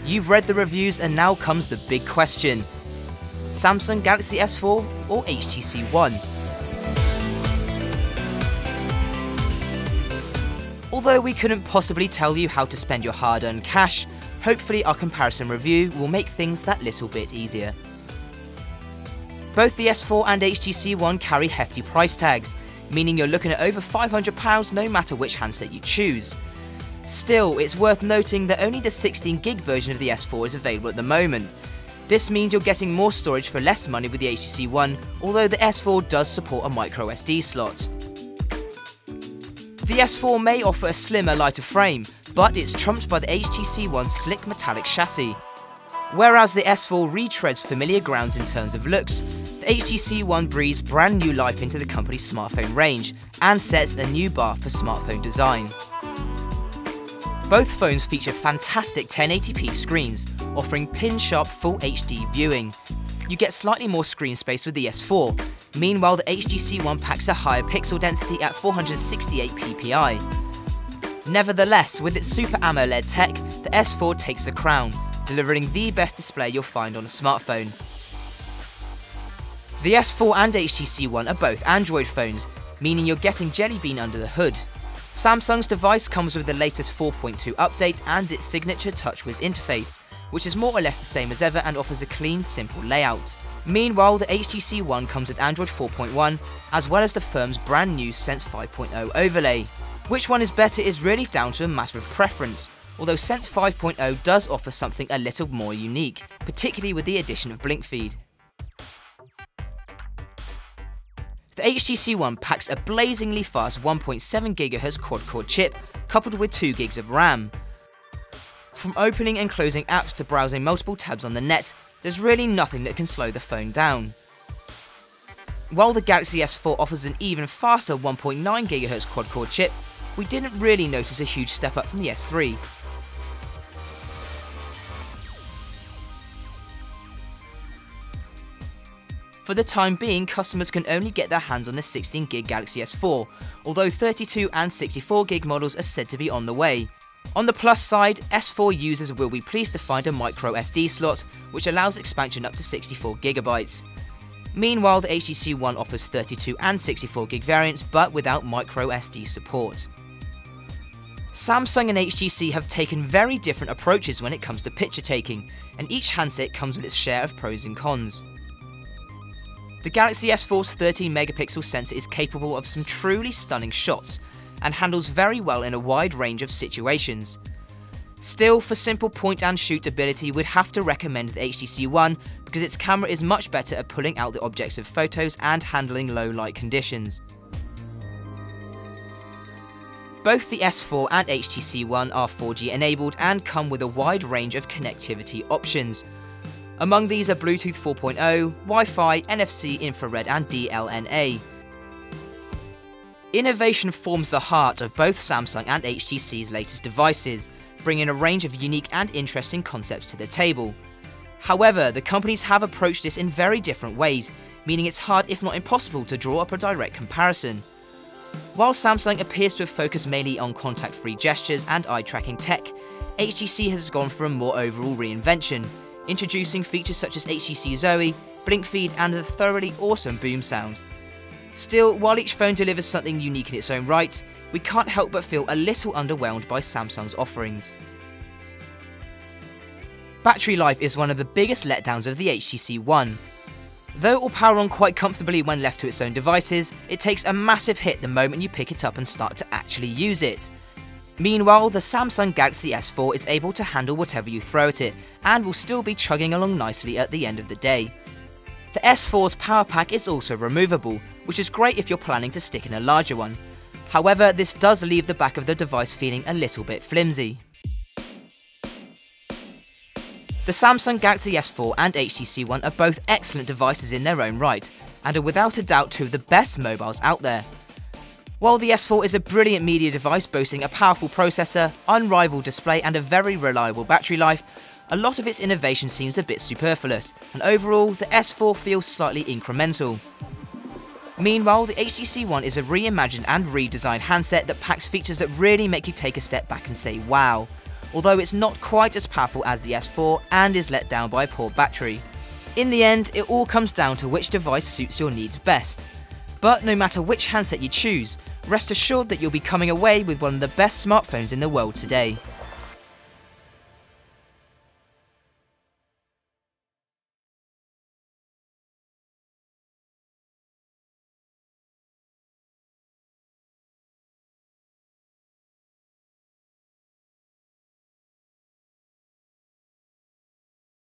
You've read the reviews and now comes the big question. Samsung Galaxy S4 or HTC One? Although we couldn't possibly tell you how to spend your hard-earned cash, hopefully our comparison review will make things that little bit easier. Both the S4 and HTC One carry hefty price tags, meaning you're looking at over £500 no matter which handset you choose. Still, it's worth noting that only the 16GB version of the S4 is available at the moment. This means you're getting more storage for less money with the HTC One, although the S4 does support a microSD slot. The S4 may offer a slimmer, lighter frame, but it's trumped by the HTC One's slick metallic chassis. Whereas the S4 retreads familiar grounds in terms of looks, the HTC One breathes brand new life into the company's smartphone range and sets a new bar for smartphone design. Both phones feature fantastic 1080p screens, offering pin-sharp Full HD viewing. You get slightly more screen space with the S4, meanwhile the HTC One packs a higher pixel density at 468 ppi. Nevertheless, with its Super AMOLED tech, the S4 takes the crown, delivering the best display you'll find on a smartphone. The S4 and HTC One are both Android phones, meaning you're getting Jelly Bean under the hood. Samsung's device comes with the latest 4.2 update and its signature TouchWiz interface, which is more or less the same as ever and offers a clean, simple layout. Meanwhile, the HTC One comes with Android 4.1, as well as the firm's brand new Sense 5.0 overlay. Which one is better is really down to a matter of preference, although Sense 5.0 does offer something a little more unique, particularly with the addition of Blink Feed. The HTC One packs a blazingly fast 1.7 GHz quad-core chip, coupled with 2 GB of RAM. From opening and closing apps to browsing multiple tabs on the net, there's really nothing that can slow the phone down. While the Galaxy S4 offers an even faster 1.9 GHz quad-core chip, we didn't really notice a huge step up from the S3. For the time being, customers can only get their hands on the 16GB Galaxy S4, although 32 and 64GB models are said to be on the way. On the plus side, S4 users will be pleased to find a microSD slot, which allows expansion up to 64GB. Meanwhile, the HTC One offers 32 and 64GB variants, but without microSD support. Samsung and HTC have taken very different approaches when it comes to picture taking, and each handset comes with its share of pros and cons. The Galaxy S4's 13MP sensor is capable of some truly stunning shots, and handles very well in a wide range of situations. Still, for simple point and shoot ability, we'd have to recommend the HTC One because its camera is much better at pulling out the objects of photos and handling low light conditions. Both the S4 and HTC One are 4G enabled and come with a wide range of connectivity options. Among these are Bluetooth 4.0, Wi-Fi, NFC, infrared and DLNA. Innovation forms the heart of both Samsung and HTC's latest devices, bringing a range of unique and interesting concepts to the table. However, the companies have approached this in very different ways, meaning it's hard if not impossible to draw up a direct comparison. While Samsung appears to have focused mainly on contact-free gestures and eye-tracking tech, HTC has gone for a more overall reinvention, introducing features such as HTC Zoe, Blink Feed and the thoroughly awesome boom sound. Still, while each phone delivers something unique in its own right, we can't help but feel a little underwhelmed by Samsung's offerings. Battery life is one of the biggest letdowns of the HTC One. Though it will power on quite comfortably when left to its own devices, it takes a massive hit the moment you pick it up and start to actually use it. Meanwhile, the Samsung Galaxy S4 is able to handle whatever you throw at it, and will still be chugging along nicely at the end of the day. The S4's power pack is also removable, which is great if you're planning to stick in a larger one. However, this does leave the back of the device feeling a little bit flimsy. The Samsung Galaxy S4 and HTC One are both excellent devices in their own right, and are without a doubt two of the best mobiles out there. While the S4 is a brilliant media device boasting a powerful processor, unrivaled display and a very reliable battery life, a lot of its innovation seems a bit superfluous, and overall the S4 feels slightly incremental. Meanwhile, the HTC One is a reimagined and redesigned handset that packs features that really make you take a step back and say wow. although it's not quite as powerful as the S4 and is let down by a poor battery. In the end, it all comes down to which device suits your needs best. But no matter which handset you choose, rest assured that you'll be coming away with one of the best smartphones in the world today.